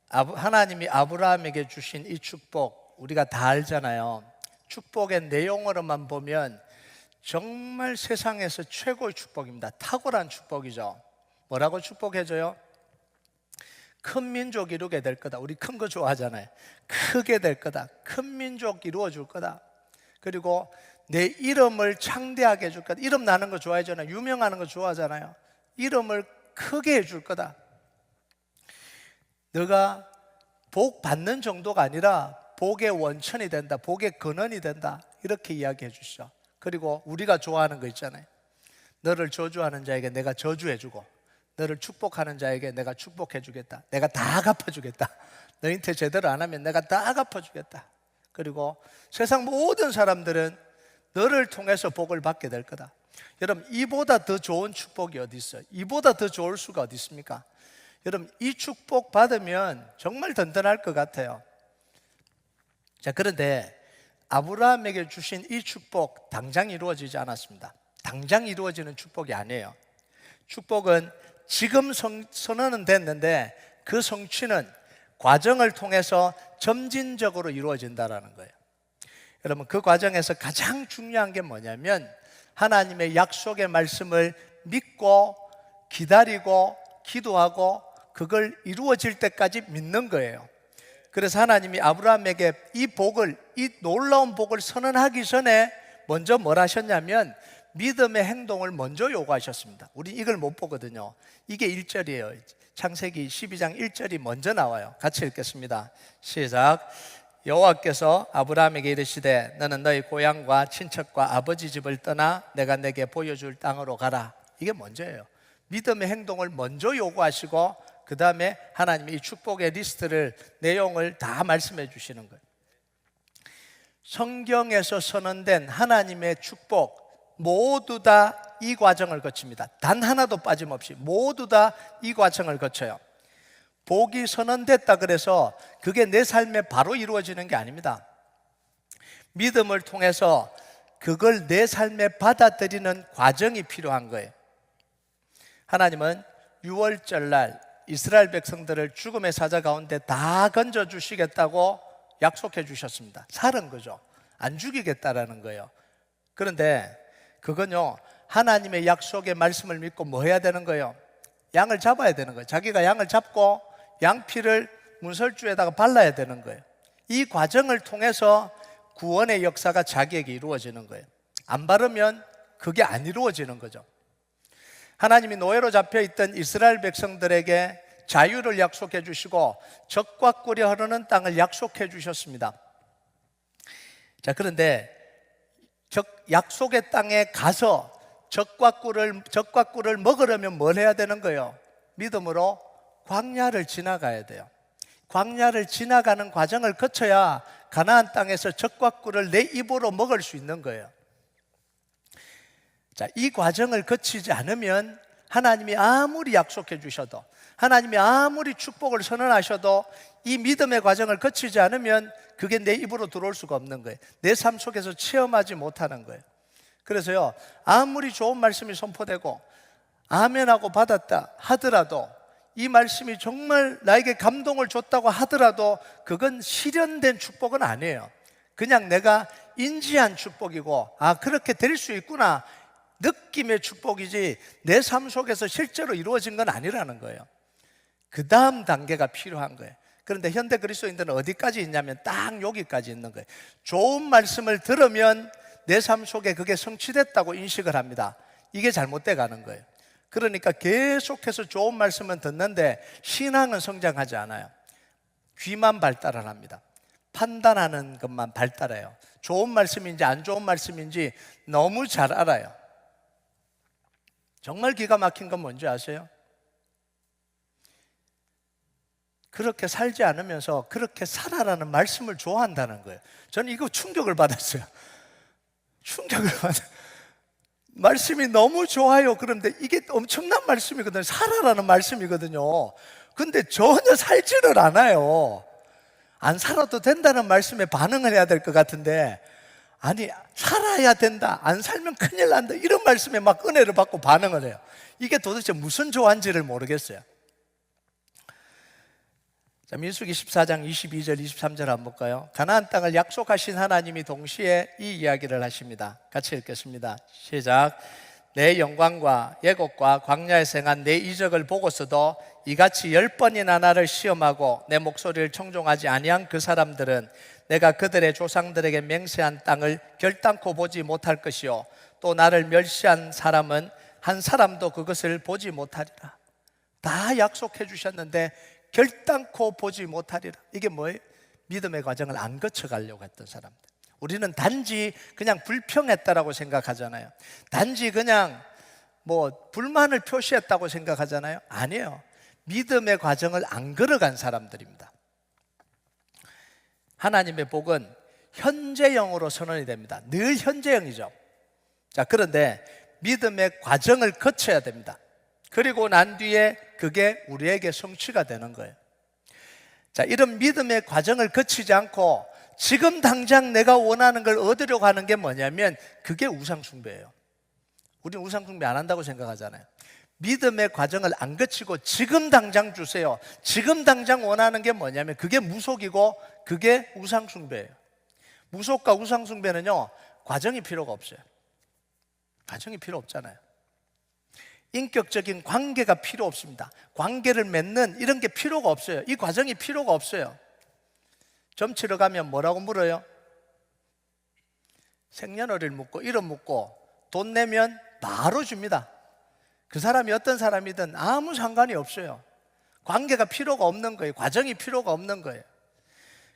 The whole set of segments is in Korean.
하나님이 아브라함에게 주신 이 축복 우리가 다 알잖아요. 축복의 내용으로만 보면 정말 세상에서 최고의 축복입니다. 탁월한 축복이죠. 뭐라고 축복해줘요? 큰 민족 이루게 될 거다. 우리 큰 거 좋아하잖아요. 크게 될 거다. 큰 민족 이루어 줄 거다. 그리고 내 이름을 창대하게 해줄 거다. 이름 나는 거 좋아하잖아요. 유명하는 거 좋아하잖아요. 이름을 크게 해줄 거다. 너가 복 받는 정도가 아니라 복의 원천이 된다. 복의 근원이 된다. 이렇게 이야기해 주시죠. 그리고 우리가 좋아하는 거 있잖아요. 너를 저주하는 자에게 내가 저주해 주고 너를 축복하는 자에게 내가 축복해 주겠다. 내가 다 갚아 주겠다. 너한테 제대로 안 하면 내가 다 갚아 주겠다. 그리고 세상 모든 사람들은 너를 통해서 복을 받게 될 거다. 여러분, 이보다 더 좋은 축복이 어디 있어요? 이보다 더 좋을 수가 어디 있습니까? 여러분, 이 축복 받으면 정말 든든할 것 같아요. 자, 그런데 아브라함에게 주신 이 축복 당장 이루어지지 않았습니다. 당장 이루어지는 축복이 아니에요. 축복은 지금 선언은 됐는데 그 성취는 과정을 통해서 점진적으로 이루어진다는 거예요. 여러분, 그 과정에서 가장 중요한 게 뭐냐면 하나님의 약속의 말씀을 믿고 기다리고 기도하고 그걸 이루어질 때까지 믿는 거예요. 그래서 하나님이 아브라함에게 이 놀라운 복을 선언하기 전에 먼저 뭘 하셨냐면 믿음의 행동을 먼저 요구하셨습니다. 우리 이걸 못 보거든요. 이게 1절이에요. 창세기 12장 1절이 먼저 나와요. 같이 읽겠습니다. 시작. 여호와께서 아브라함에게 이르시되 너는 너희 고향과 친척과 아버지 집을 떠나 내가 내게 보여줄 땅으로 가라. 이게 먼저예요. 믿음의 행동을 먼저 요구하시고 그 다음에 하나님이 이 축복의 리스트를 내용을 다 말씀해 주시는 거예요. 성경에서 선언된 하나님의 축복 모두 다 이 과정을 거칩니다. 단 하나도 빠짐없이 모두 다 이 과정을 거쳐요. 복이 선언됐다 그래서 그게 내 삶에 바로 이루어지는 게 아닙니다. 믿음을 통해서 그걸 내 삶에 받아들이는 과정이 필요한 거예요. 하나님은 6월절날 이스라엘 백성들을 죽음의 사자 가운데 다 건져주시겠다고 약속해 주셨습니다. 살은 거죠. 안 죽이겠다라는 거예요. 그런데 그건요, 하나님의 약속의 말씀을 믿고 뭐 해야 되는 거예요? 양을 잡아야 되는 거예요. 자기가 양을 잡고 양피를 문설주에다가 발라야 되는 거예요. 이 과정을 통해서 구원의 역사가 자기에게 이루어지는 거예요. 안 바르면 그게 안 이루어지는 거죠. 하나님이 노예로 잡혀있던 이스라엘 백성들에게 자유를 약속해 주시고 적과 꿀이 흐르는 땅을 약속해 주셨습니다. 자, 그런데 약속의 땅에 가서 적과 꿀을 먹으려면 뭘 해야 되는 거예요? 믿음으로 광야를 지나가야 돼요. 광야를 지나가는 과정을 거쳐야 가나안 땅에서 적과 꿀을 내 입으로 먹을 수 있는 거예요. 자, 이 과정을 거치지 않으면 하나님이 아무리 약속해 주셔도 하나님이 아무리 축복을 선언하셔도 이 믿음의 과정을 거치지 않으면 그게 내 입으로 들어올 수가 없는 거예요. 내 삶 속에서 체험하지 못하는 거예요. 그래서요, 아무리 좋은 말씀이 선포되고 아멘하고 받았다 하더라도 이 말씀이 정말 나에게 감동을 줬다고 하더라도 그건 실현된 축복은 아니에요. 그냥 내가 인지한 축복이고 그렇게 될 수 있구나 느낌의 축복이지 내 삶 속에서 실제로 이루어진 건 아니라는 거예요. 그 다음 단계가 필요한 거예요. 그런데 현대 그리스도인들은 어디까지 있냐면 딱 여기까지 있는 거예요. 좋은 말씀을 들으면 내 삶 속에 그게 성취됐다고 인식을 합니다. 이게 잘못돼 가는 거예요. 그러니까 계속해서 좋은 말씀은 듣는데 신앙은 성장하지 않아요. 귀만 발달을 합니다. 판단하는 것만 발달해요. 좋은 말씀인지 안 좋은 말씀인지 너무 잘 알아요. 정말 기가 막힌 건 뭔지 아세요? 그렇게 살지 않으면서 그렇게 살아라는 말씀을 좋아한다는 거예요. 저는 이거 충격을 받았어요. 말씀이 너무 좋아요. 그런데 이게 엄청난 말씀이거든요. 살아라는 말씀이거든요. 근데 전혀 살지를 않아요. 안 살아도 된다는 말씀에 반응을 해야 될 것 같은데 아니 살아야 된다, 안 살면 큰일 난다 이런 말씀에 막 은혜를 받고 반응을 해요. 이게 도대체 무슨 조화인지를 모르겠어요. 자, 민수기 14장 22절 23절 한번 볼까요? 가나안 땅을 약속하신 하나님이 동시에 이 이야기를 하십니다. 같이 읽겠습니다. 시작. 내 영광과 예곡과 광야에서 행한 내 이적을 보고서도 이같이 10번이나 나를 시험하고 내 목소리를 청종하지 아니한 그 사람들은 내가 그들의 조상들에게 맹세한 땅을 결단코 보지 못할 것이요 또 나를 멸시한 사람은 한 사람도 그것을 보지 못하리라. 다 약속해 주셨는데 결단코 보지 못하리라. 이게 뭐예요? 믿음의 과정을 안 거쳐가려고 했던 사람들. 우리는 단지 그냥 불평했다라고 생각하잖아요. 단지 그냥 불만을 표시했다고 생각하잖아요. 아니에요. 믿음의 과정을 안 걸어간 사람들입니다. 하나님의 복은 현재형으로 선언이 됩니다. 늘 현재형이죠. 자, 그런데 믿음의 과정을 거쳐야 됩니다. 그리고 난 뒤에 그게 우리에게 성취가 되는 거예요. 자, 이런 믿음의 과정을 거치지 않고 지금 당장 내가 원하는 걸 얻으려고 하는 게 뭐냐면 그게 우상숭배예요. 우리는 우상숭배 안 한다고 생각하잖아요. 믿음의 과정을 안 거치고 지금 당장 주세요. 지금 당장 원하는 게 뭐냐면 그게 무속이고 그게 우상숭배예요. 무속과 우상숭배는요, 과정이 필요가 없어요. 과정이 필요 없잖아요. 인격적인 관계가 필요 없습니다. 관계를 맺는 이런 게 필요가 없어요. 이 과정이 필요가 없어요. 점 치러 가면 뭐라고 물어요? 생년월일 묻고 이름 묻고 돈 내면 바로 줍니다. 그 사람이 어떤 사람이든 아무 상관이 없어요. 관계가 필요가 없는 거예요. 과정이 필요가 없는 거예요.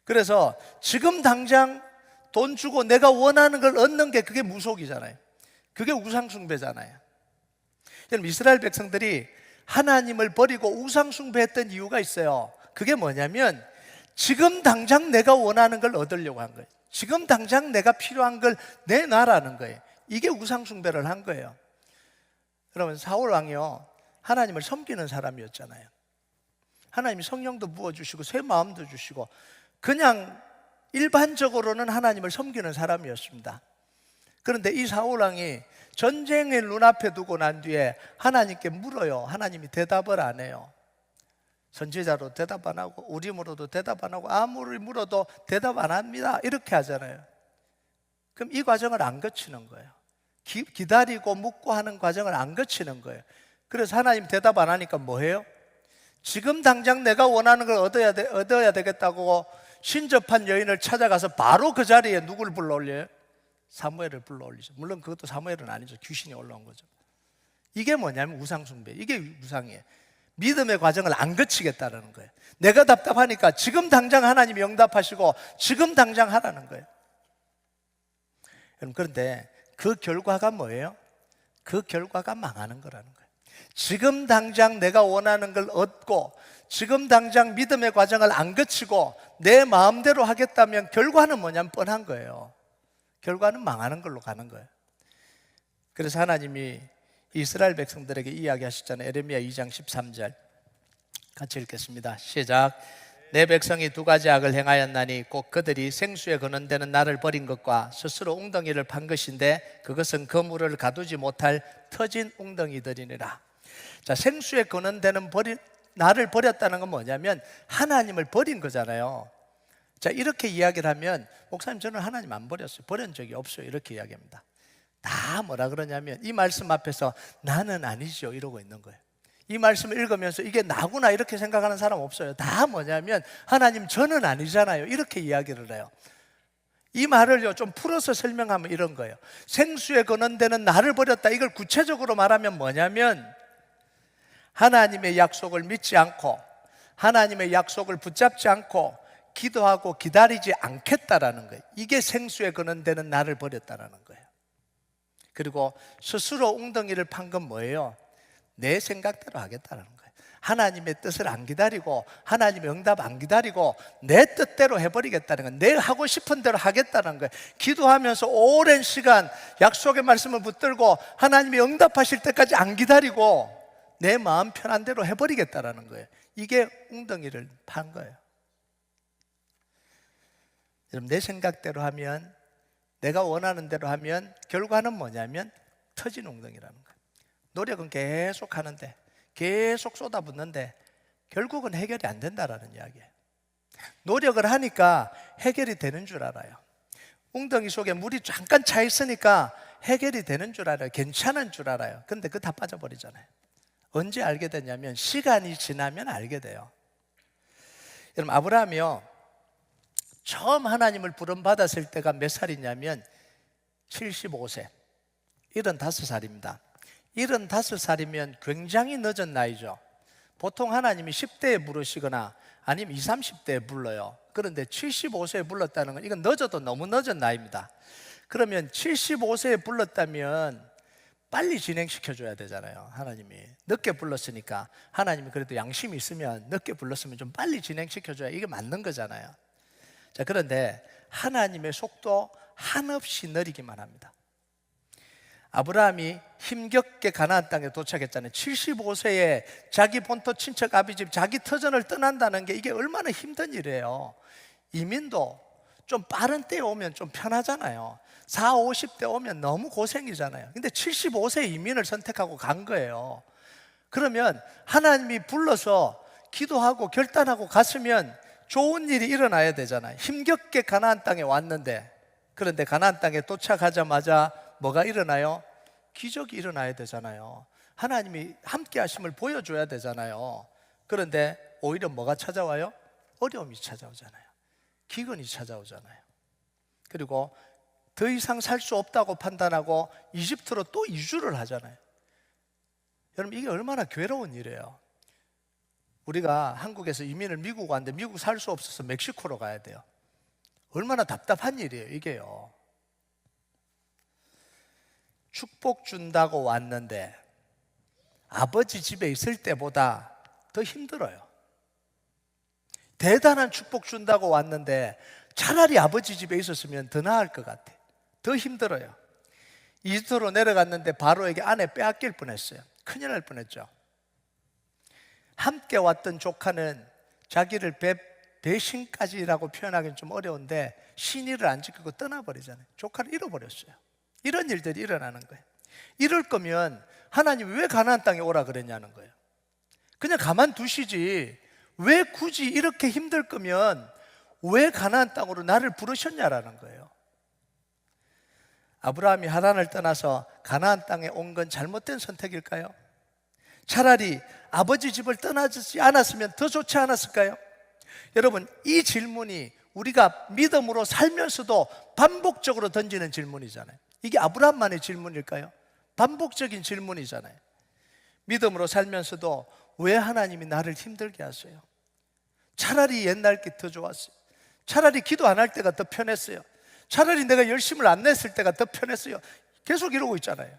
그래서 지금 당장 돈 주고 내가 원하는 걸 얻는 게 그게 무속이잖아요. 그게 우상숭배잖아요. 여러분, 이스라엘 백성들이 하나님을 버리고 우상숭배했던 이유가 있어요. 그게 뭐냐면 지금 당장 내가 원하는 걸 얻으려고 한 거예요. 지금 당장 내가 필요한 걸 내놔라는 거예요. 이게 우상숭배를 한 거예요. 여러분, 사울 왕이요, 하나님을 섬기는 사람이었잖아요. 하나님이 성령도 부어주시고 새 마음도 주시고 그냥 일반적으로는 하나님을 섬기는 사람이었습니다. 그런데 이 사울 왕이 전쟁을 눈앞에 두고 난 뒤에 하나님께 물어요. 하나님이 대답을 안 해요. 선지자로 대답 안 하고 우림으로도 대답 안 하고 아무리 물어도 대답 안 합니다. 이렇게 하잖아요. 그럼 이 과정을 안 거치는 거예요. 기다리고 묻고 하는 과정을 안 거치는 거예요. 그래서 하나님 대답 안 하니까 뭐해요? 지금 당장 내가 원하는 걸 얻어야 되겠다고 신접한 여인을 찾아가서 바로 그 자리에 누구를 불러올려요? 사무엘을 불러올리죠. 물론 그것도 사무엘은 아니죠. 귀신이 올라온 거죠. 이게 뭐냐면 우상숭배. 이게 우상이에요. 믿음의 과정을 안 거치겠다는 거예요. 내가 답답하니까 지금 당장 하나님이 응답하시고 지금 당장 하라는 거예요. 여러분, 그런데 그 결과가 뭐예요? 그 결과가 망하는 거라는 거예요. 지금 당장 내가 원하는 걸 얻고 지금 당장 믿음의 과정을 안 거치고 내 마음대로 하겠다면 결과는 뭐냐면 뻔한 거예요. 결과는 망하는 걸로 가는 거예요. 그래서 하나님이 이스라엘 백성들에게 이야기하셨잖아요. 에레미야 2장 13절 같이 읽겠습니다. 시작. 내 백성이 두 가지 악을 행하였나니 곧 그들이 생수에 거는데는 나를 버린 것과 스스로 웅덩이를 판 것인데 그것은 그 물을 가두지 못할 터진 웅덩이들이니라. 자, 생수에 거는데는 나를 버렸다는 건 뭐냐면 하나님을 버린 거잖아요. 자, 이렇게 이야기를 하면 목사님, 저는 하나님 안 버렸어요. 버린 적이 없어요. 이렇게 이야기합니다. 다 뭐라 그러냐면 이 말씀 앞에서 나는 아니죠 이러고 있는 거예요. 이 말씀을 읽으면서 이게 나구나 이렇게 생각하는 사람 없어요. 다 뭐냐면 하나님, 저는 아니잖아요 이렇게 이야기를 해요. 이 말을요 좀 풀어서 설명하면 이런 거예요. 생수에 거는 데는 나를 버렸다. 이걸 구체적으로 말하면 뭐냐면 하나님의 약속을 믿지 않고 하나님의 약속을 붙잡지 않고 기도하고 기다리지 않겠다라는 거예요. 이게 생수에 거는 데는 나를 버렸다라는 거예요. 그리고 스스로 웅덩이를 판 건 뭐예요? 내 생각대로 하겠다는 거예요. 하나님의 뜻을 안 기다리고 하나님의 응답 안 기다리고 내 뜻대로 해버리겠다는 거예요. 내가 하고 싶은 대로 하겠다는 거예요. 기도하면서 오랜 시간 약속의 말씀을 붙들고 하나님이 응답하실 때까지 안 기다리고 내 마음 편한 대로 해버리겠다는 거예요. 이게 웅덩이를 판 거예요. 여러분, 내 생각대로 하면, 내가 원하는 대로 하면 결과는 뭐냐면 터진 웅덩이라는 거예요. 노력은 계속 하는데 계속 쏟아붓는데 결국은 해결이 안 된다라는 이야기예요. 노력을 하니까 해결이 되는 줄 알아요. 웅덩이 속에 물이 잠깐 차 있으니까 해결이 되는 줄 알아요. 괜찮은 줄 알아요. 근데 그거 다 빠져버리잖아요. 언제 알게 되냐면 시간이 지나면 알게 돼요. 여러분, 아브라함이요, 처음 하나님을 부름받았을 때가 몇 살이냐면 75세, 75살입니다. 75살이면 굉장히 늦은 나이죠. 보통 하나님이 10대에 부르시거나 아니면 20, 30대에 불러요. 그런데 75세에 불렀다는 건 이건 늦어도 너무 늦은 나이입니다. 그러면 75세에 불렀다면 빨리 진행시켜줘야 되잖아요. 하나님이 늦게 불렀으니까 하나님이 그래도 양심이 있으면 늦게 불렀으면 좀 빨리 진행시켜줘야 이게 맞는 거잖아요. 자, 그런데 하나님의 속도 한없이 느리기만 합니다. 아브라함이 힘겹게 가나안 땅에 도착했잖아요. 75세에 자기 본토 친척 아비집 자기 터전을 떠난다는 게 이게 얼마나 힘든 일이에요. 이민도 좀 빠른 때에 오면 좀 편하잖아요. 40, 50대 오면 너무 고생이잖아요. 근데 75세 이민을 선택하고 간 거예요. 그러면 하나님이 불러서 기도하고 결단하고 갔으면 좋은 일이 일어나야 되잖아요. 힘겹게 가나안 땅에 왔는데, 그런데 가나안 땅에 도착하자마자 뭐가 일어나요? 기적이 일어나야 되잖아요. 하나님이 함께 하심을 보여줘야 되잖아요. 그런데 오히려 뭐가 찾아와요? 어려움이 찾아오잖아요. 기근이 찾아오잖아요. 그리고 더 이상 살 수 없다고 판단하고 이집트로 또 이주를 하잖아요. 여러분, 이게 얼마나 괴로운 일이에요. 우리가 한국에서 이민을 미국 왔는데 미국 살 수 없어서 멕시코로 가야 돼요. 얼마나 답답한 일이에요, 이게요. 축복 준다고 왔는데 아버지 집에 있을 때보다 더 힘들어요. 대단한 축복 준다고 왔는데 차라리 아버지 집에 있었으면 더 나을 것 같아. 더 힘들어요. 이집트로 내려갔는데 바로에게 아내 빼앗길 뻔했어요. 큰일 날 뻔했죠. 함께 왔던 조카는 자기를 배신까지라고 표현하기는 좀 어려운데 신의를 안 지키고 떠나버리잖아요. 조카를 잃어버렸어요. 이런 일들이 일어나는 거예요. 이럴 거면 하나님이 왜 가나안 땅에 오라 그랬냐는 거예요. 그냥 가만두시지 왜 굳이 이렇게 힘들 거면 왜 가나안 땅으로 나를 부르셨냐라는 거예요. 아브라함이 하란을 떠나서 가나안 땅에 온 건 잘못된 선택일까요? 차라리 아버지 집을 떠나지 않았으면 더 좋지 않았을까요? 여러분, 이 질문이 우리가 믿음으로 살면서도 반복적으로 던지는 질문이잖아요. 이게 아브라함만의 질문일까요? 반복적인 질문이잖아요. 믿음으로 살면서도 왜 하나님이 나를 힘들게 하세요? 차라리 옛날 게 더 좋았어요. 차라리 기도 안 할 때가 더 편했어요. 차라리 내가 열심을 안 냈을 때가 더 편했어요. 계속 이러고 있잖아요.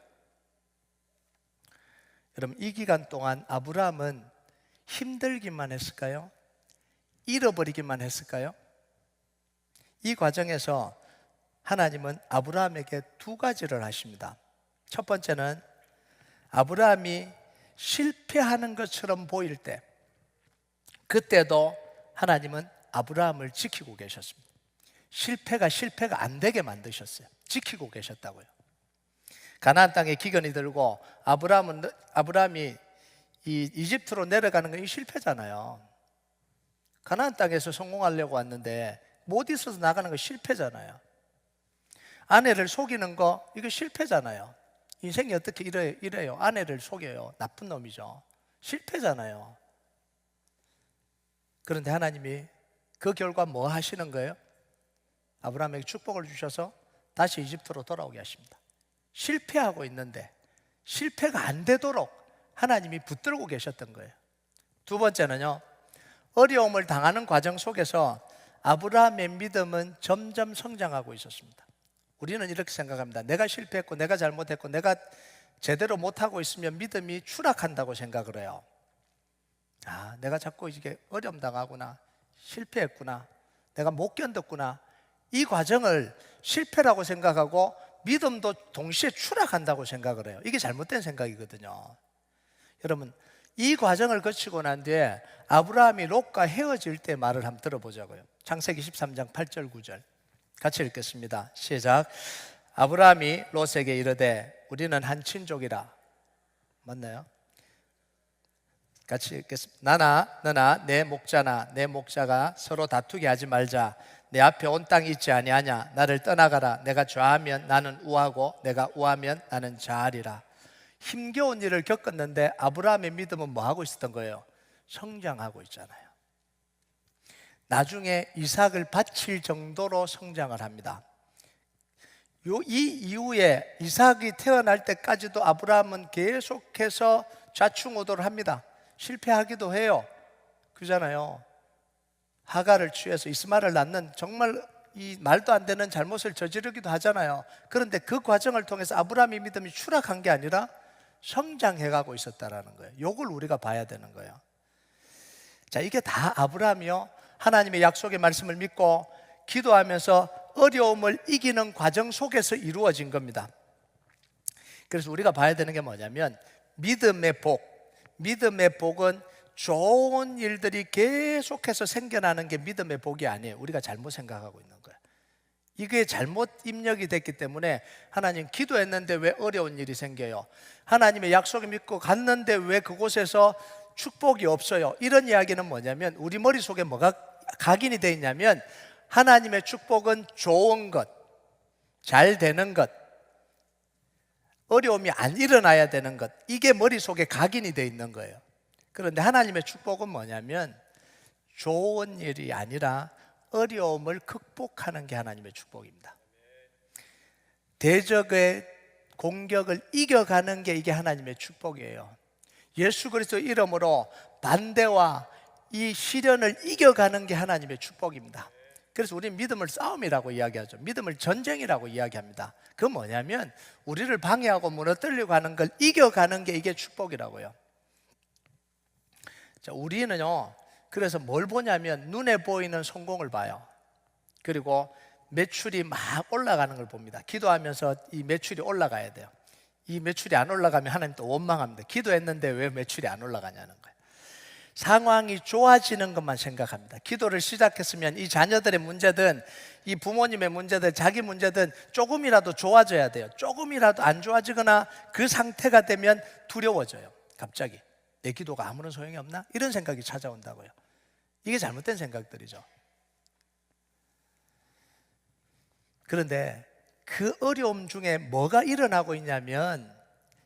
여러분, 이 기간 동안 아브라함은 힘들기만 했을까요? 잃어버리기만 했을까요? 이 과정에서 하나님은 아브라함에게 두 가지를 하십니다. 첫 번째는 아브라함이 실패하는 것처럼 보일 때, 그때도 하나님은 아브라함을 지키고 계셨습니다. 실패가 안 되게 만드셨어요. 지키고 계셨다고요. 가나안 땅에 기근이 들고 아브라함이 이 이집트로 내려가는 건 실패잖아요. 가나안 땅에서 성공하려고 왔는데 못 있어서 나가는 거 실패잖아요. 아내를 속이는 거 이거 실패잖아요. 인생이 어떻게 이래요? 아내를 속여요. 나쁜 놈이죠. 실패잖아요. 그런데 하나님이 그 결과 뭐 하시는 거예요? 아브라함에게 축복을 주셔서 다시 이집트로 돌아오게 하십니다. 실패하고 있는데 실패가 안 되도록 하나님이 붙들고 계셨던 거예요. 두 번째는요, 어려움을 당하는 과정 속에서 아브라함의 믿음은 점점 성장하고 있었습니다. 우리는 이렇게 생각합니다. 내가 실패했고 내가 잘못했고 내가 제대로 못하고 있으면 믿음이 추락한다고 생각을 해요. 아, 내가 자꾸 이게 어려움 당하구나, 실패했구나, 내가 못 견뎠구나, 이 과정을 실패라고 생각하고 믿음도 동시에 추락한다고 생각을 해요. 이게 잘못된 생각이거든요. 여러분, 이 과정을 거치고 난 뒤에 아브라함이 롯과 헤어질 때 말을 한번 들어보자고요. 창세기 13장 8절 9절 같이 읽겠습니다. 시작. 아브라함이 롯에게 이르되 우리는 한 친족이라. 맞나요? 같이 읽겠습니다. 나나 너나 내 목자나 내 목자가 서로 다투게 하지 말자. 내 앞에 온 땅이 있지 아니하냐. 나를 떠나가라. 내가 좌하면 나는 우하고 내가 우하면 나는 좌하리라. 힘겨운 일을 겪었는데 아브라함의 믿음은 뭐 하고 있었던 거예요? 성장하고 있잖아요. 나중에 이삭을 바칠 정도로 성장을 합니다. 이 이후에 이삭이 태어날 때까지도 아브라함은 계속해서 좌충우돌을 합니다. 실패하기도 해요. 그잖아요. 하가를 취해서 이스마엘을 낳는 정말 이 말도 안 되는 잘못을 저지르기도 하잖아요. 그런데 그 과정을 통해서 아브라함의 믿음이 추락한 게 아니라 성장해가고 있었다라는 거예요. 이걸 우리가 봐야 되는 거예요. 자, 이게 다 아브라함이요, 하나님의 약속의 말씀을 믿고 기도하면서 어려움을 이기는 과정 속에서 이루어진 겁니다. 그래서 우리가 봐야 되는 게 뭐냐면 믿음의 복은 좋은 일들이 계속해서 생겨나는 게 믿음의 복이 아니에요. 우리가 잘못 생각하고 있는 거예요. 이게 잘못 입력이 됐기 때문에 하나님 기도했는데 왜 어려운 일이 생겨요? 하나님의 약속을 믿고 갔는데 왜 그곳에서 축복이 없어요? 이런 이야기는 뭐냐면 우리 머릿속에 뭐가 각인이 되어 있냐면 하나님의 축복은 좋은 것, 잘 되는 것, 어려움이 안 일어나야 되는 것, 이게 머릿속에 각인이 되어 있는 거예요. 그런데 하나님의 축복은 뭐냐면 좋은 일이 아니라 어려움을 극복하는 게 하나님의 축복입니다. 대적의 공격을 이겨가는 게 이게 하나님의 축복이에요. 예수 그리스도의 이름으로 반대와 이 시련을 이겨가는 게 하나님의 축복입니다. 그래서 우리는 믿음을 싸움이라고 이야기하죠. 믿음을 전쟁이라고 이야기합니다. 그건 뭐냐면 우리를 방해하고 무너뜨리려고 하는 걸 이겨가는 게 이게 축복이라고요. 자, 우리는요, 그래서 뭘 보냐면 눈에 보이는 성공을 봐요. 그리고 매출이 막 올라가는 걸 봅니다. 기도하면서 이 매출이 올라가야 돼요. 이 매출이 안 올라가면 하나님 또 원망합니다. 기도했는데 왜 매출이 안 올라가냐는 거예요. 상황이 좋아지는 것만 생각합니다. 기도를 시작했으면 이 자녀들의 문제든 이 부모님의 문제든 자기 문제든 조금이라도 좋아져야 돼요. 조금이라도 안 좋아지거나 그 상태가 되면 두려워져요. 갑자기 내 기도가 아무런 소용이 없나? 이런 생각이 찾아온다고요. 이게 잘못된 생각들이죠. 그런데 그 어려움 중에 뭐가 일어나고 있냐면,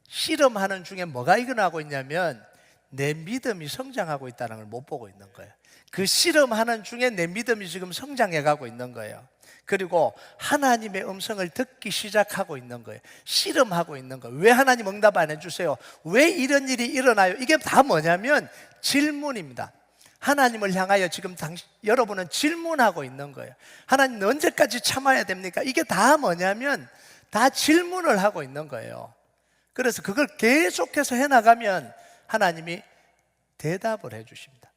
씨름하는 중에 뭐가 일어나고 있냐면 내 믿음이 성장하고 있다는 걸 못 보고 있는 거예요. 그 씨름하는 중에 내 믿음이 지금 성장해 가고 있는 거예요. 그리고 하나님의 음성을 듣기 시작하고 있는 거예요. 씨름하고 있는 거예요. 왜 하나님 응답 안 해주세요? 왜 이런 일이 일어나요? 이게 다 뭐냐면 질문입니다. 하나님을 향하여 지금 여러분은 질문하고 있는 거예요. 하나님 언제까지 참아야 됩니까? 이게 다 뭐냐면 다 질문을 하고 있는 거예요. 그래서 그걸 계속해서 해나가면 하나님이 대답을 해주십니다.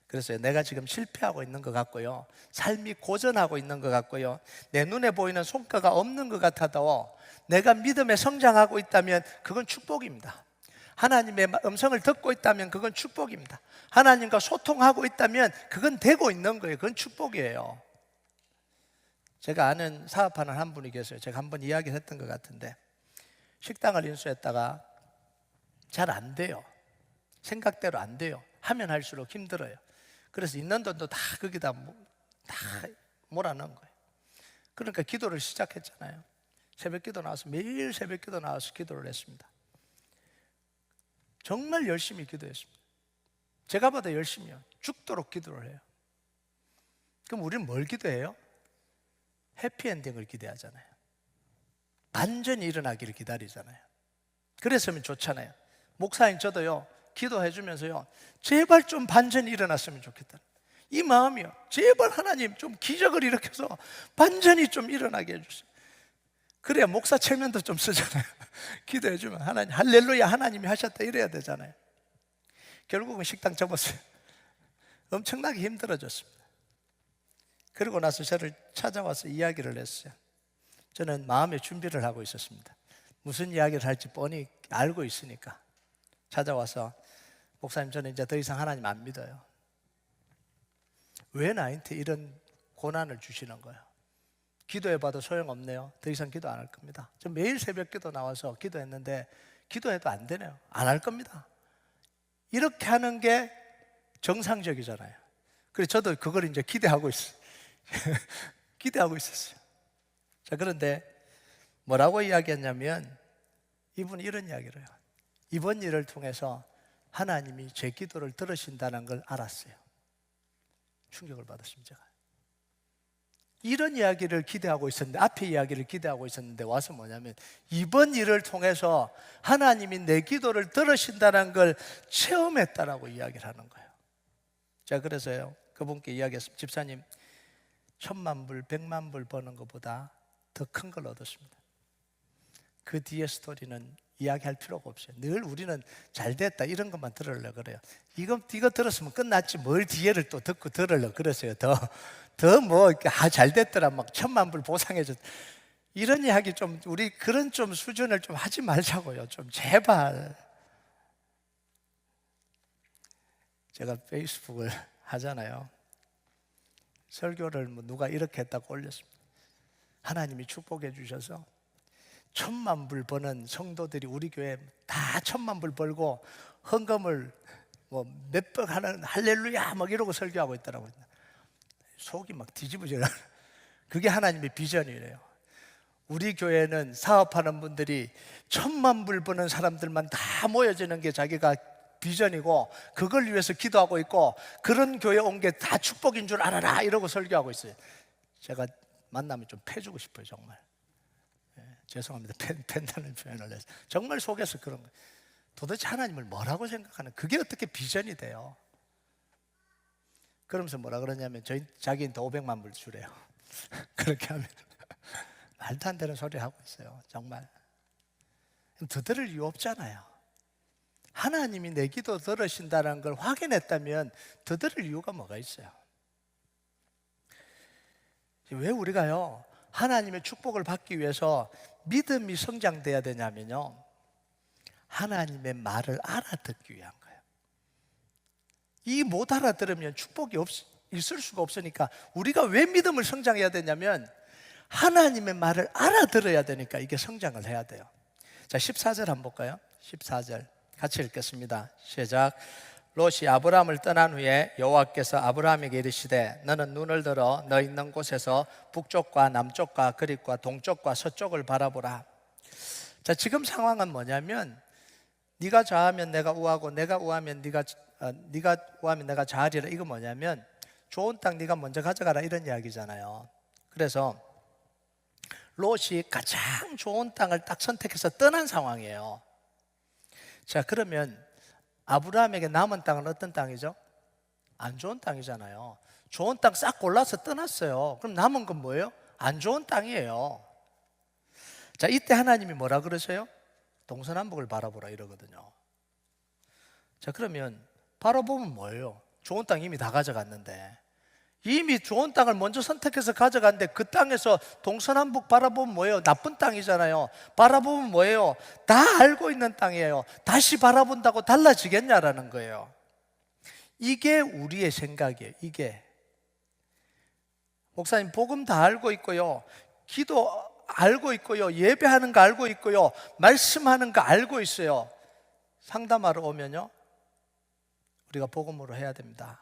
그래서 내가 지금 실패하고 있는 것 같고요, 삶이 고전하고 있는 것 같고요, 내 눈에 보이는 성과가 없는 것 같아도 내가 믿음에 성장하고 있다면 그건 축복입니다. 하나님의 음성을 듣고 있다면 그건 축복입니다. 하나님과 소통하고 있다면 그건 되고 있는 거예요. 그건 축복이에요. 제가 아는 사업하는 한 분이 계세요. 제가 한번 이야기를 했던 것 같은데, 식당을 인수했다가 잘 안 돼요. 생각대로 안 돼요. 하면 할수록 힘들어요. 그래서 있는 돈도 다 거기다 다 몰아넣은 거예요. 그러니까 기도를 시작했잖아요. 새벽 기도 나와서 매일 새벽 기도 나와서 기도를 했습니다. 정말 열심히 기도했습니다. 제가 봐도 열심히요. 죽도록 기도를 해요. 그럼 우리는 뭘 기도해요? 해피엔딩을 기대하잖아요. 반전이 일어나기를 기다리잖아요. 그랬으면 좋잖아요. 목사님 저도요, 기도해 주면서요, 제발 좀 반전이 일어났으면 좋겠다, 이 마음이요. 제발 하나님 좀 기적을 일으켜서 반전이 좀 일어나게 해주세요. 그래야 목사 체면도 좀 쓰잖아요. 기도해 주면 하나님 할렐루야 하나님이 하셨다 이래야 되잖아요. 결국은 식당 접었어요. 엄청나게 힘들어졌습니다. 그러고 나서 저를 찾아와서 이야기를 했어요. 저는 마음의 준비를 하고 있었습니다. 무슨 이야기를 할지 뻔히 알고 있으니까. 찾아와서 목사님 저는 이제 더 이상 하나님 안 믿어요. 왜 나한테 이런 고난을 주시는 거예요? 기도해봐도 소용없네요. 더 이상 기도 안 할 겁니다. 저 매일 새벽 기도 나와서 기도했는데 기도해도 안 되네요. 안 할 겁니다. 이렇게 하는 게 정상적이잖아요. 그래서 저도 그걸 이제 기대하고 있어요. 기대하고 있었어요. 자, 그런데 뭐라고 이야기했냐면 이분이 이런 이야기를 해요. 이번 일을 통해서 하나님이 제 기도를 들으신다는 걸 알았어요. 충격을 받았습니다. 제가. 이런 이야기를 기대하고 있었는데, 앞에 이야기를 기대하고 있었는데 와서 뭐냐면 이번 일을 통해서 하나님이 내 기도를 들으신다는 걸 체험했다라고 이야기를 하는 거예요. 자, 그래서요 그분께 이야기했습니다. 집사님, 1000만 불, 100만 불 버는 것보다 더 큰 걸 얻었습니다. 그 뒤에 스토리는 이야기할 필요가 없어요. 늘 우리는 잘 됐다 이런 것만 들으려고 그래요. 이거 들었으면 끝났지 뭘 뒤에를 또 듣고 들으려고 그랬어요. 더 뭐 잘 됐더라 막 1000만 불 보상해줬. 이런 이야기 좀 우리 그런 좀 수준을 좀 하지 말자고요. 좀 제발. 제가 페이스북을 하잖아요. 설교를 뭐 누가 이렇게 했다고 올렸습니다. 하나님이 축복해 주셔서 1000만 불 버는 성도들이 우리 교회 다 1000만 불 벌고 헌금을 뭐 몇백 하는 할렐루야 막 이러고 설교하고 있더라고요. 속이 막 뒤집어져요. 그게 하나님의 비전이래요. 우리 교회는 사업하는 분들이 1000만 불 버는 사람들만 다 모여지는 게 자기가 비전이고 그걸 위해서 기도하고 있고 그런 교회 온 게 다 축복인 줄 알아라 이러고 설교하고 있어요. 제가 만나면 좀 패주고 싶어요. 정말. 죄송합니다. 팬다는 표현을 해서 정말 속에서 그런 거예요. 도대체 하나님을 뭐라고 생각하는 그게 어떻게 비전이 돼요? 그러면서 뭐라 그러냐면 자기는 더 500만 불 주래요. 그렇게 하면 말도 안 되는 소리 하고 있어요. 정말 더 들을 이유 없잖아요. 하나님이 내 기도 들으신다는 걸 확인했다면 더 들을 이유가 뭐가 있어요? 왜 우리가요 하나님의 축복을 받기 위해서 믿음이 성장돼야 되냐면요 하나님의 말을 알아듣기 위한 거예요. 이 못 알아들으면 축복이 있을 수가 없으니까 우리가 왜 믿음을 성장해야 되냐면 하나님의 말을 알아들어야 되니까 이게 성장을 해야 돼요. 자, 14절 한번 볼까요? 14절 같이 읽겠습니다. 시작. 롯이 아브라함을 떠난 후에 여호와께서 아브라함에게 이르시되 너는 눈을 들어 너 있는 곳에서 북쪽과 남쪽과 그리고 동쪽과 서쪽을 바라보라. 자, 지금 상황은 뭐냐면 네가 좌하면 내가 우하고 내가 우하면 네가 우하면 내가 좌하리라. 이거 뭐냐면 좋은 땅 네가 먼저 가져가라 이런 이야기잖아요. 그래서 롯이 가장 좋은 땅을 딱 선택해서 떠난 상황이에요. 자, 그러면 아브라함에게 남은 땅은 어떤 땅이죠? 안 좋은 땅이잖아요. 좋은 땅 싹 골라서 떠났어요. 그럼 남은 건 뭐예요? 안 좋은 땅이에요. 자, 이때 하나님이 뭐라 그러세요? 동서남북을 바라보라 이러거든요. 자, 그러면 바라보면 뭐예요? 좋은 땅 이미 다 가져갔는데 이미 좋은 땅을 먼저 선택해서 가져갔는데 그 땅에서 동서남북 바라보면 뭐예요? 나쁜 땅이잖아요. 바라보면 뭐예요? 다 알고 있는 땅이에요. 다시 바라본다고 달라지겠냐라는 거예요. 이게 우리의 생각이에요. 이게 목사님 복음 다 알고 있고요, 기도 알고 있고요, 예배하는 거 알고 있고요, 말씀하는 거 알고 있어요. 상담하러 오면요 우리가 복음으로 해야 됩니다.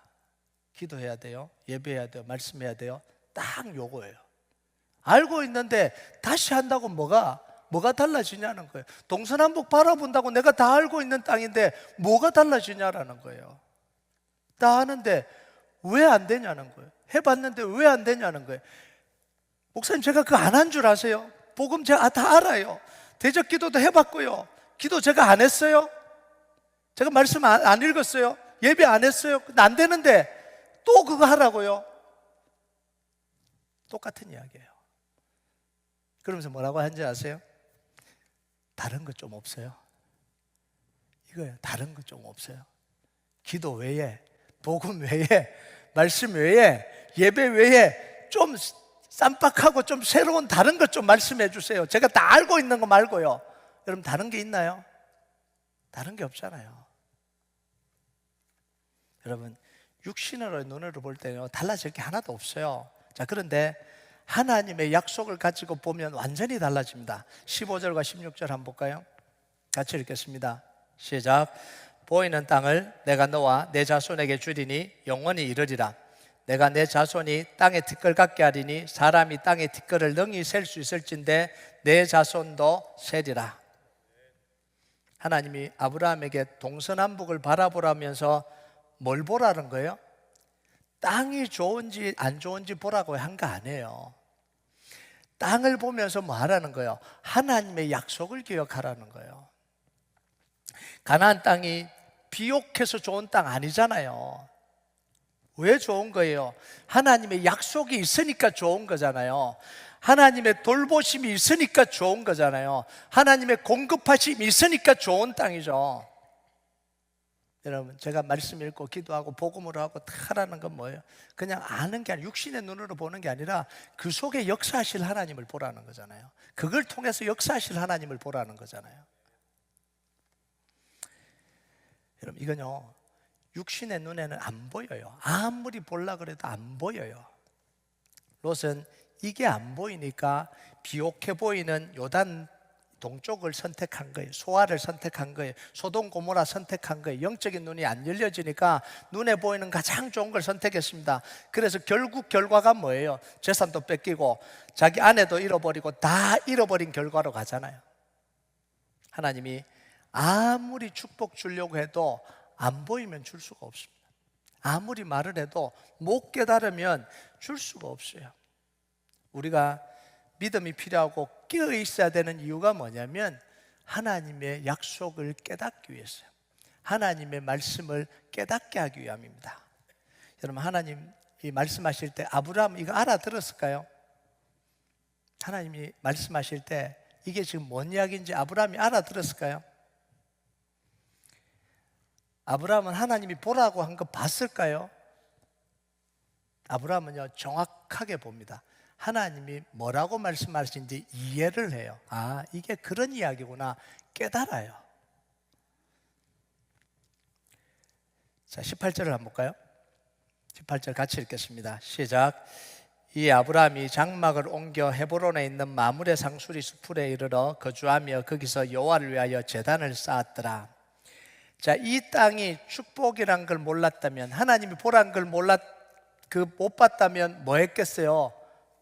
기도해야 돼요, 예배해야 돼요, 말씀해야 돼요. 딱 요거예요. 알고 있는데 다시 한다고 뭐가 달라지냐는 거예요. 동서남북 바라본다고 내가 다 알고 있는 땅인데 뭐가 달라지냐라는 거예요. 다 아는데 왜 안 되냐는 거예요. 해봤는데 왜 안 되냐는 거예요. 목사님 제가 그거 안 한 줄 아세요? 복음 제가 다 알아요. 대적 기도도 해봤고요, 기도 제가 안 했어요? 제가 말씀 안 읽었어요? 예배 안 했어요? 근데 안 되는데 또 그거 하라고요? 똑같은 이야기예요. 그러면서 뭐라고 하는지 아세요? 다른 거 좀 없어요? 이거예요. 다른 거 좀 없어요? 기도 외에, 복음 외에, 말씀 외에, 예배 외에 좀 쌈박하고 좀 새로운 다른 것 좀 말씀해 주세요. 제가 다 알고 있는 거 말고요. 여러분 다른 게 있나요? 다른 게 없잖아요. 여러분 육신으로 눈으로 볼 때는 달라질 게 하나도 없어요. 자, 그런데 하나님의 약속을 가지고 보면 완전히 달라집니다. 15절과 16절 한번 볼까요? 같이 읽겠습니다. 시작. 보이는 땅을 내가 너와 내 자손에게 주리니 영원히 이르리라. 내가 내 자손이 땅의 티끌 같게 하리니 사람이 땅의 티끌을 능히 셀 수 있을진데 내 자손도 세리라. 하나님이 아브라함에게 동서남북을 바라보라면서 뭘 보라는 거예요? 땅이 좋은지 안 좋은지 보라고 한 거 아니에요. 땅을 보면서 뭐 하라는 거예요? 하나님의 약속을 기억하라는 거예요. 가나안 땅이 비옥해서 좋은 땅 아니잖아요. 왜 좋은 거예요? 하나님의 약속이 있으니까 좋은 거잖아요. 하나님의 돌보심이 있으니까 좋은 거잖아요. 하나님의 공급하심이 있으니까 좋은 땅이죠. 여러분, 제가 말씀 읽고 기도하고 복음으로 하고 다 하라는 건 뭐예요? 그냥 아는 게 아니라 육신의 눈으로 보는 게 아니라 그 속에 역사하실 하나님을 보라는 거잖아요. 그걸 통해서 역사하실 하나님을 보라는 거잖아요. 여러분, 이건요 육신의 눈에는 안 보여요. 아무리 보려 그래도 안 보여요. 롯은 이게 안 보이니까 비옥해 보이는 요단 동쪽을 선택한 거예요. 소아를 선택한 거예요. 소돔 고모라 선택한 거예요. 영적인 눈이 안 열려지니까 눈에 보이는 가장 좋은 걸 선택했습니다. 그래서 결국 결과가 뭐예요? 재산도 뺏기고 자기 아내도 잃어버리고 다 잃어버린 결과로 가잖아요. 하나님이 아무리 축복 주려고 해도 안 보이면 줄 수가 없습니다. 아무리 말을 해도 못 깨달으면 줄 수가 없어요. 우리가 믿음이 필요하고 깨어 있어야 되는 이유가 뭐냐면 하나님의 약속을 깨닫기 위해서요. 하나님의 말씀을 깨닫게 하기 위함입니다. 여러분, 하나님이 말씀하실 때 아브라함 이거 알아들었을까요? 하나님이 말씀하실 때 이게 지금 뭔 이야기인지 아브라함이 알아들었을까요? 아브라함은 하나님이 보라고 한 거 봤을까요? 아브라함은요 정확하게 봅니다. 하나님이 뭐라고 말씀하시는지 이해를 해요. 아, 이게 그런 이야기구나 깨달아요. 자, 18절을 한번 볼까요? 18절 같이 읽겠습니다. 시작. 이 아브라함이 장막을 옮겨 헤브론에 있는 마므레 상수리 숲에 이르러 거주하며 거기서 여호와를 위하여 제단을 쌓았더라. 자, 이 땅이 축복이란 걸 몰랐다면, 하나님이 보란 걸 못 봤다면 뭐 했겠어요?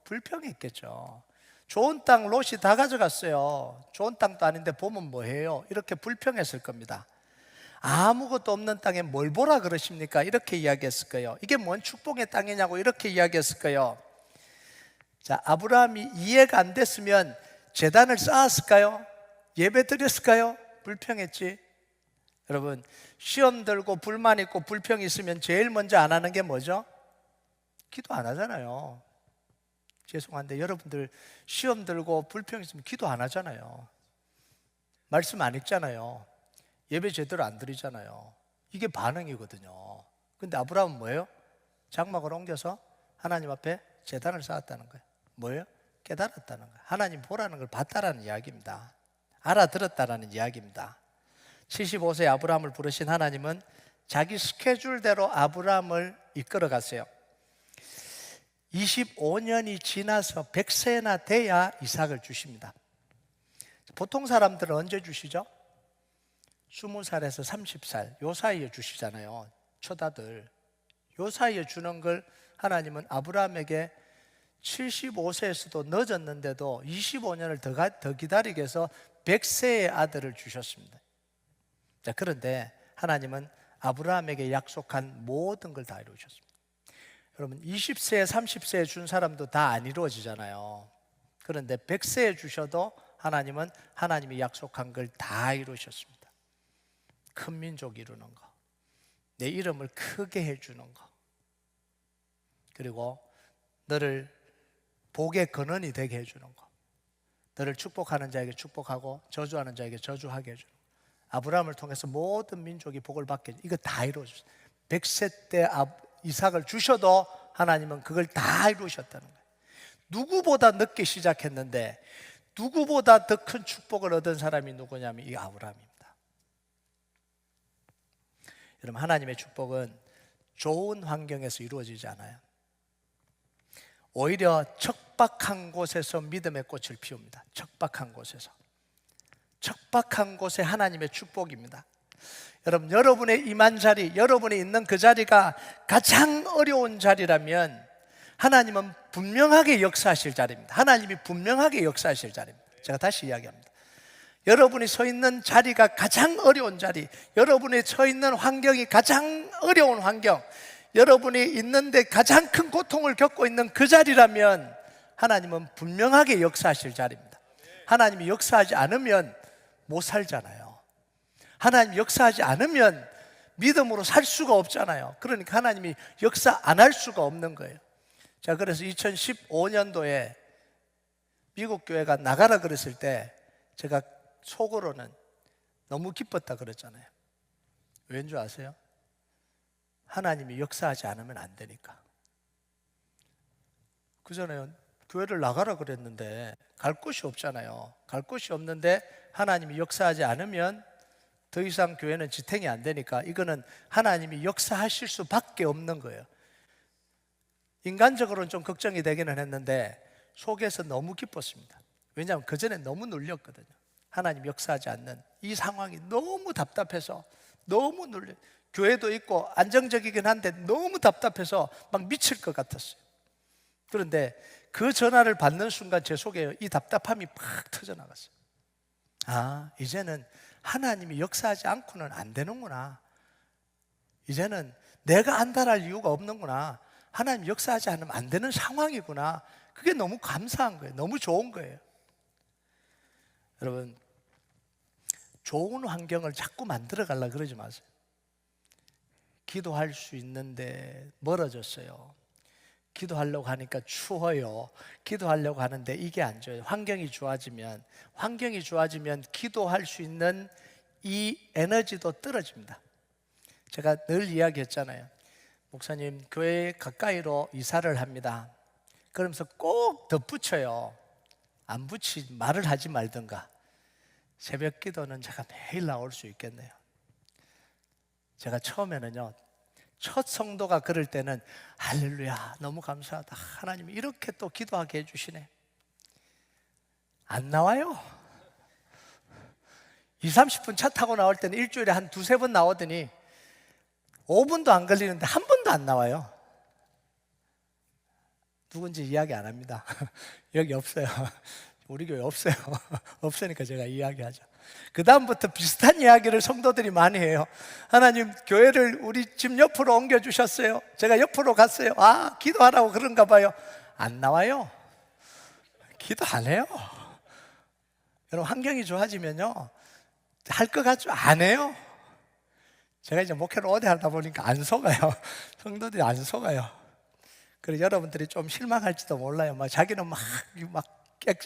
불평했겠죠. 좋은 땅 롯이 다 가져갔어요. 좋은 땅도 아닌데 보면 뭐해요? 이렇게 불평했을 겁니다. 아무것도 없는 땅에 뭘 보라 그러십니까? 이렇게 이야기했을 거예요. 이게 뭔 축복의 땅이냐고 이렇게 이야기했을 거예요. 자, 아브라함이 이해가 안 됐으면 제단을 쌓았을까요? 예배 드렸을까요? 불평했지. 여러분, 시험 들고 불만 있고 불평이 있으면 제일 먼저 안 하는 게 뭐죠? 기도 안 하잖아요. 죄송한데 여러분들 시험 들고 불평 있으면 기도 안 하잖아요. 말씀 안 읽잖아요. 예배 제대로 안 드리잖아요. 이게 반응이거든요. 근데 아브라함은 뭐예요? 장막을 옮겨서 하나님 앞에 제단을 쌓았다는 거예요. 뭐예요? 깨달았다는 거예요. 하나님 보라는 걸 봤다라는 이야기입니다. 알아들었다라는 이야기입니다. 75세 아브라함을 부르신 하나님은 자기 스케줄대로 아브라함을 이끌어 갔어요. 25년이 지나서 100세나 돼야 이삭을 주십니다. 보통 사람들은 언제 주시죠? 20살에서 30살 요 사이에 주시잖아요. 초다들 요 사이에 주는 걸 하나님은 아브라함에게 75세에서도 늦었는데도 25년을 더 기다리게 해서 100세의 아들을 주셨습니다. 자, 그런데 하나님은 아브라함에게 약속한 모든 걸 다 이루셨습니다. 여러분, 20세에 30세에 준 사람도 다 안 이루어지잖아요. 그런데 100세에 주셔도 하나님은 하나님이 약속한 걸 다 이루셨습니다. 큰 민족 이루는 거, 내 이름을 크게 해주는 거, 그리고 너를 복의 근원이 되게 해주는 거, 너를 축복하는 자에게 축복하고 저주하는 자에게 저주하게 해주는 거, 아브라함을 통해서 모든 민족이 복을 받게 해주는 거, 이거 다 이루어졌어요. 100세 때 이삭을 주셔도 하나님은 그걸 다 이루셨다는 거예요. 누구보다 늦게 시작했는데 누구보다 더 큰 축복을 얻은 사람이 누구냐면 이 아브라함입니다. 여러분, 하나님의 축복은 좋은 환경에서 이루어지지 않아요. 오히려 척박한 곳에서 믿음의 꽃을 피웁니다. 척박한 곳에서. 척박한 곳에 하나님의 축복입니다. 여러분, 여러분의 임한 자리, 여러분이 있는 그 자리가 가장 어려운 자리라면 하나님은 분명하게 역사하실 자리입니다. 하나님이 분명하게 역사하실 자리입니다. 제가 다시 이야기합니다. 여러분이 서 있는 자리가 가장 어려운 자리, 여러분이 서 있는 환경이 가장 어려운 환경, 여러분이 있는데 가장 큰 고통을 겪고 있는 그 자리라면 하나님은 분명하게 역사하실 자리입니다. 하나님이 역사하지 않으면 못 살잖아요. 하나님이 역사하지 않으면 믿음으로 살 수가 없잖아요. 그러니까 하나님이 역사 안 할 수가 없는 거예요. 자, 그래서 2015년도에 미국 교회가 나가라 그랬을 때 제가 속으로는 너무 기뻤다 그랬잖아요. 왠 줄 아세요? 하나님이 역사하지 않으면 안 되니까. 그 전에 교회를 나가라 그랬는데 갈 곳이 없잖아요. 갈 곳이 없는데 하나님이 역사하지 않으면 더 이상 교회는 지탱이 안 되니까 이거는 하나님이 역사하실 수밖에 없는 거예요. 인간적으로는 좀 걱정이 되기는 했는데 속에서 너무 기뻤습니다. 왜냐하면 그전에 너무 눌렸거든요. 하나님 역사하지 않는 이 상황이 너무 답답해서 너무 눌려. 교회도 있고 안정적이긴 한데 너무 답답해서 막 미칠 것 같았어요. 그런데 그 전화를 받는 순간 제 속에 이 답답함이 팍 터져나갔어요. 아, 이제는 하나님이 역사하지 않고는 안 되는구나. 이제는 내가 안달할 이유가 없는구나. 하나님 역사하지 않으면 안 되는 상황이구나. 그게 너무 감사한 거예요. 너무 좋은 거예요. 여러분, 좋은 환경을 자꾸 만들어 가려고 그러지 마세요. 기도할 수 있는데 멀어졌어요. 기도하려고 하니까 추워요. 기도하려고 하는데 이게 안 좋아요. 환경이 좋아지면 기도할 수 있는 이 에너지도 떨어집니다. 제가 늘 이야기했잖아요. 목사님, 교회 가까이로 이사를 합니다. 그러면서 꼭 덧붙여요. 안 붙이 말을 하지 말든가. 새벽 기도는 제가 매일 나올 수 있겠네요. 제가 처음에는요, 첫 성도가 그럴 때는 할렐루야, 너무 감사하다. 하나님이 이렇게 또 기도하게 해주시네. 안 나와요. 20-30분 차 타고 나올 때는 일주일에 한 2-3번 나오더니 5분도 안 걸리는데 한 번도 안 나와요. 누군지 이야기 안 합니다. 여기 없어요. 우리 교회 없어요. 없으니까 제가 이야기하죠. 그 다음부터 비슷한 이야기를 성도들이 많이 해요. 하나님, 교회를 우리 집 옆으로 옮겨주셨어요. 제가 옆으로 갔어요. 아, 기도하라고 그런가 봐요. 안 나와요. 기도 안 해요. 여러분, 환경이 좋아지면요, 할 것 같죠? 안 해요. 제가 이제 목회를 오래 하다 보니까 안 속아요. 성도들이 안 속아요. 그래서 여러분들이 좀 실망할지도 몰라요. 막 자기는 막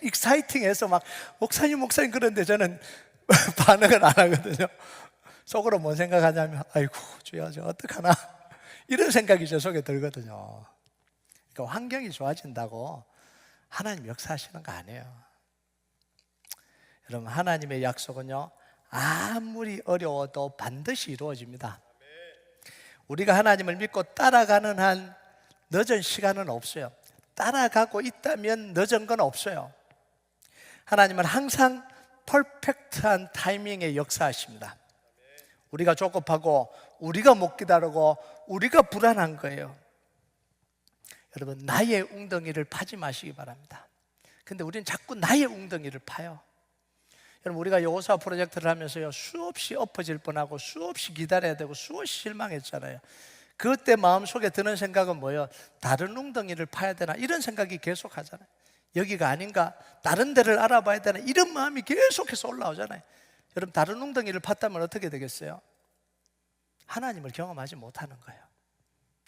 익사이팅해서 막 목사님 그런데 저는 반응을 안 하거든요. 속으로 뭔 생각하냐면 아이고 주여 저 어떡하나 이런 생각이 제 속에 들거든요. 그러니까 환경이 좋아진다고 하나님 역사하시는 거 아니에요. 여러분, 하나님의 약속은요, 아무리 어려워도 반드시 이루어집니다. 우리가 하나님을 믿고 따라가는 한 늦은 시간은 없어요. 따라가고 있다면 늦은 건 없어요. 하나님은 항상 퍼펙트한 타이밍에 역사하십니다. 우리가 조급하고 우리가 못 기다리고 우리가 불안한 거예요. 여러분, 나의 웅덩이를 파지 마시기 바랍니다. 근데 우리는 자꾸 나의 웅덩이를 파요. 여러분, 우리가 여호수아 프로젝트를 하면서요, 수없이 엎어질 뻔하고 수없이 기다려야 되고 수없이 실망했잖아요. 그때 마음속에 드는 생각은 뭐예요? 다른 웅덩이를 파야 되나? 이런 생각이 계속 하잖아요. 여기가 아닌가? 다른 데를 알아봐야 되나? 이런 마음이 계속해서 올라오잖아요. 여러분, 다른 웅덩이를 팠다면 어떻게 되겠어요? 하나님을 경험하지 못하는 거예요.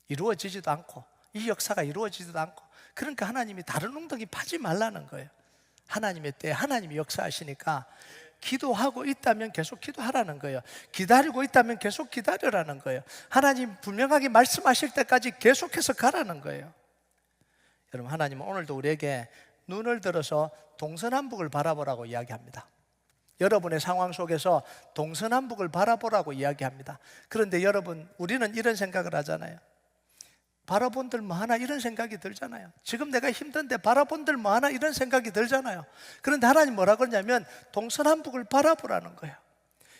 이루어지지도 않고 이 역사가 이루어지지도 않고. 그러니까 하나님이 다른 웅덩이 파지 말라는 거예요. 하나님의 때에 하나님이 역사하시니까 기도하고 있다면 계속 기도하라는 거예요. 기다리고 있다면 계속 기다려라는 거예요. 하나님 분명하게 말씀하실 때까지 계속해서 가라는 거예요. 여러분, 하나님은 오늘도 우리에게 눈을 들어서 동서남북을 바라보라고 이야기합니다. 여러분의 상황 속에서 동서남북을 바라보라고 이야기합니다. 그런데 여러분, 우리는 이런 생각을 하잖아요. 바라본들 뭐하나 이런 생각이 들잖아요. 지금 내가 힘든데 바라본들 뭐하나 이런 생각이 들잖아요. 그런데 하나님 뭐라 그러냐면 동서남북을 바라보라는 거예요.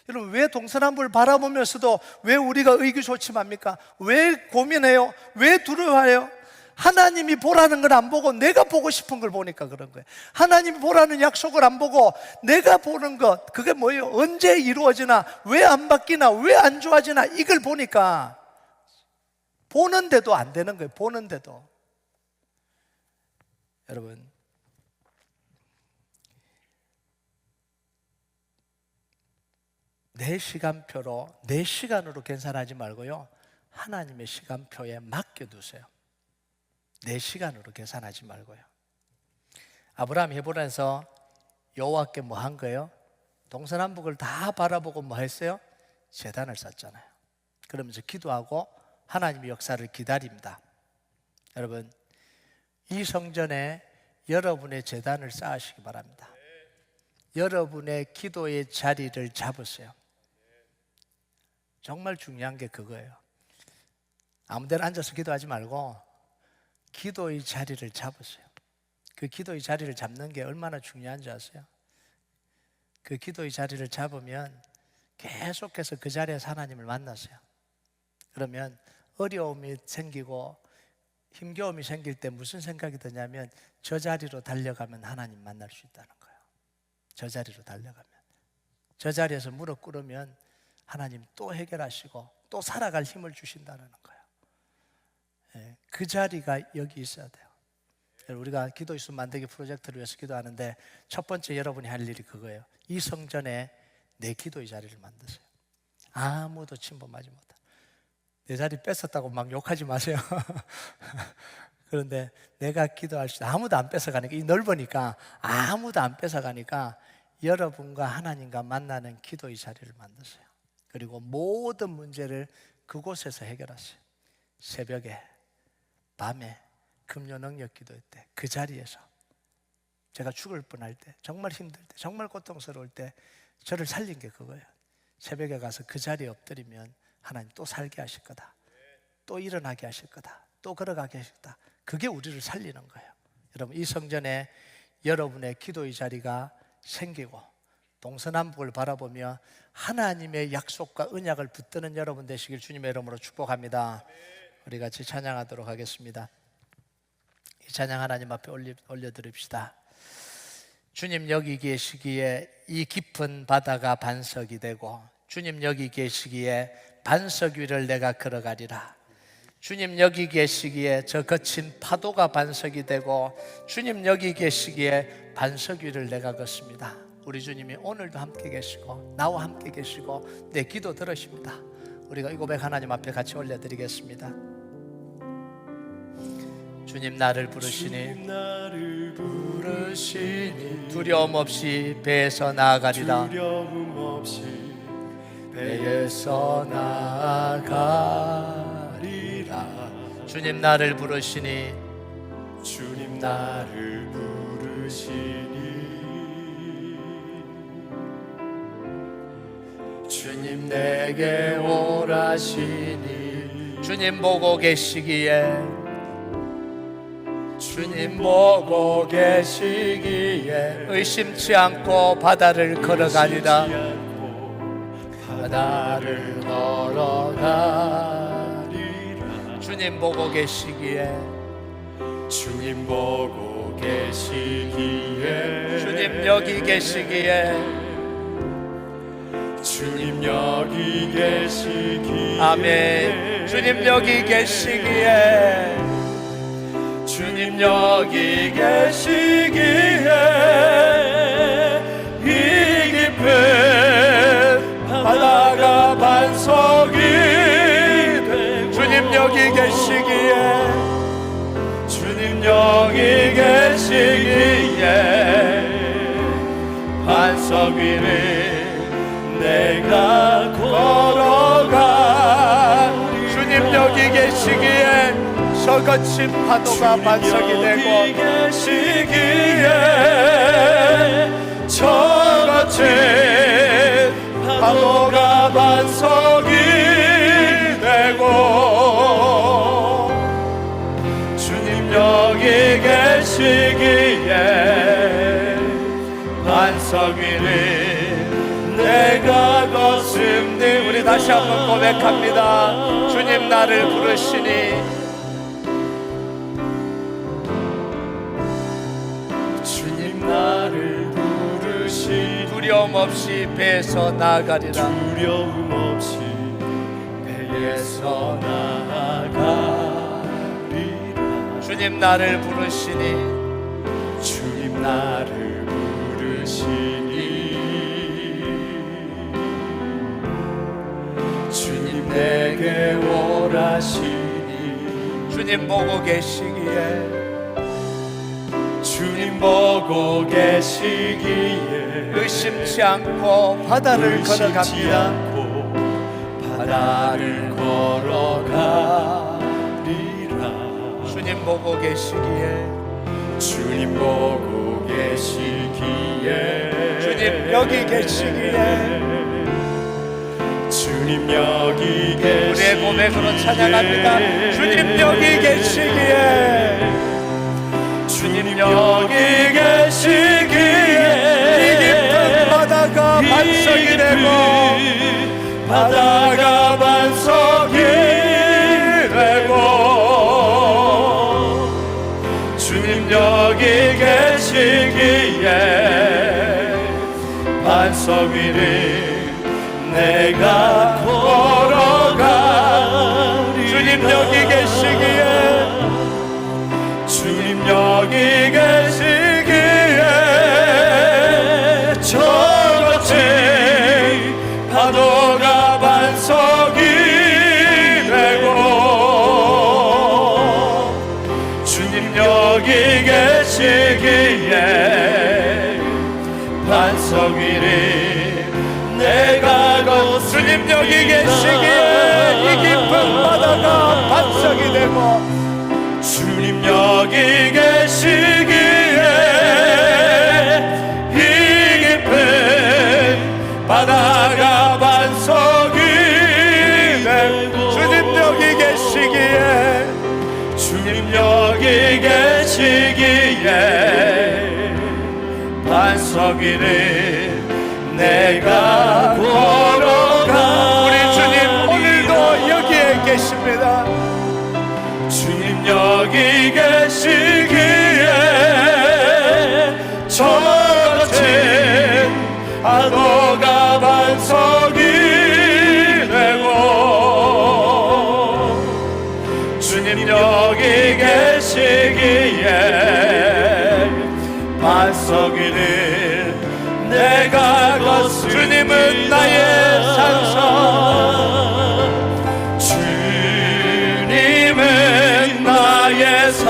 여러분, 왜 동서남북을 바라보면서도 왜 우리가 의기소침합니까? 왜 고민해요? 왜 두려워해요? 하나님이 보라는 걸 안 보고 내가 보고 싶은 걸 보니까 그런 거예요. 하나님이 보라는 약속을 안 보고 내가 보는 것, 그게 뭐예요? 언제 이루어지나, 왜 안 바뀌나, 왜 안 좋아지나, 이걸 보니까 보는데도 안 되는 거예요. 보는데도. 여러분, 내 시간표로, 내 시간으로 계산하지 말고요, 하나님의 시간표에 맡겨두세요. 내 시간으로 계산하지 말고요. 아브라함 헤브론에서 여호와께 뭐 한 거예요? 동서남북을 다 바라보고 뭐 했어요? 제단을 쌓잖아요. 그러면서 기도하고 하나님의 역사를 기다립니다. 여러분, 이 성전에 여러분의 제단을 쌓으시기 바랍니다. 여러분의 기도의 자리를 잡으세요. 정말 중요한 게 그거예요. 아무 데나 앉아서 기도하지 말고 기도의 자리를 잡으세요. 그 기도의 자리를 잡는 게 얼마나 중요한지 아세요? 그 기도의 자리를 잡으면 계속해서 그 자리에서 하나님을 만나세요. 그러면 어려움이 생기고 힘겨움이 생길 때 무슨 생각이 드냐면, 저 자리로 달려가면 하나님 만날 수 있다는 거예요. 저 자리로 달려가면, 저 자리에서 무릎 꿇으면 하나님 또 해결하시고 또 살아갈 힘을 주신다는 거예요. 그 자리가 여기 있어야 돼요. 우리가 기도 있음 만들기 프로젝트를 위해서 기도하는데 첫 번째 여러분이 할 일이 그거예요. 이 성전에 내 기도의 자리를 만드세요. 아무도 침범하지 못해. 내 자리 뺏었다고 막 욕하지 마세요. 그런데 내가 기도할 수, 아무도 안 뺏어가니까, 이 넓으니까 아무도 안 뺏어가니까 여러분과 하나님과 만나는 기도의 자리를 만드세요. 그리고 모든 문제를 그곳에서 해결하세요. 새벽에, 밤에, 금요 능력 기도할 때, 그 자리에서 제가 죽을 뻔할 때, 정말 힘들 때, 정말 고통스러울 때 저를 살린 게 그거예요. 새벽에 가서 그 자리에 엎드리면 하나님 또 살게 하실 거다, 또 일어나게 하실 거다, 또 걸어가게 하실 거다. 그게 우리를 살리는 거예요. 여러분, 이 성전에 여러분의 기도의 자리가 생기고 동서남북을 바라보며 하나님의 약속과 언약을 붙드는 여러분 되시길 주님의 이름으로 축복합니다. 우리 같이 찬양하도록 하겠습니다. 이 찬양 하나님 앞에 올려드립시다. 주님 여기 계시기에 이 깊은 바다가 반석이 되고, 주님 여기 계시기에 반석 위를 내가 걸어가리라. 주님 여기 계시기에 저 거친 파도가 반석이 되고, 주님 여기 계시기에 반석 위를 내가 걷습니다. 우리 주님이 오늘도 함께 계시고 나와 함께 계시고 내 기도 들으십니다. 우리가 이 고백 하나님 앞에 같이 올려드리겠습니다. 주님 나를 부르시니 두려움 없이 배에서 나아가리라. 배에서 나아가리라. 주님 나를 부르시니, 주님 나를 부르시니, 주님 내게 오라시니, 주님 보고 계시기에, 주님 보고 계시기에 의심치 않고 바다를 걸어가리라. 바다를 걸어가리라. 주님 보고 계시기에, 주님 보고 계시기에, 주님 여기 계시기에, 주님 여기 계시기에, 아멘. 주님 여기 계시기에, 주님 여기 계시기에 이 깊은 바다가 반석이 되고, 주님 여기 계시기에, 주님 여기 계시기에 반석 위를 내가 걸어가. 주님 여기 계시기에 저 거친 파도가 반석이 되고, 계시기에 저 거친 파도가 반석이 되고, 주님 여기 계시기에 반석 위를 내가 내가 걷습니다. 우리 다시 한번 고백합니다. 주님 나를 부르시니 주님 나를 부르시니 두려움 없이 배에서 나아가리라. 두려움 없이 배에서 나아가리라. 주님 나를 부르시니 주님 나를 부르시니 주님 내게 오라시니 주님 보고 계시기에 주님 보고 계시기에 의심치 않고 바다를 의심치 걸어갑니다. 않고 바다를 걸어가리라. 주님 보고 계시기에 주님 보고 계시기에 주님 여기 계시기에 주님 여기 계시기에 우리의 고백으로 찬양합니다. 주님 여기 계시기에 주님 여기 계시기에 이 깊은 바다가 반석이 되고 바다가 반석이 되고 주님 여기 계시기에 반석 위를 내가 걸어가리. 주님 여기 계시기에 주님 여기 계시기에 저 거친 파도가 반석이 되고 주님 여기 계시기에 반석 위를 내가 걷습니다. 주님 여기 계시기에 이 깊은 바다가 반석이 되고 주님 여기 계시기에 이 깊은 바다가 반석이 되고 주님 여기 계시기에 주님 여기 계시기에 반석 위를 내가 걸어가. 우리 주님 오늘도 여기에 계십니다. 주님 여기 계시기에 저 거친 파도가 반석이 되고 주님 여기 계시기에 반석 위를 내가 걷습니다. 주님은 나의 산성 주님은 나의 산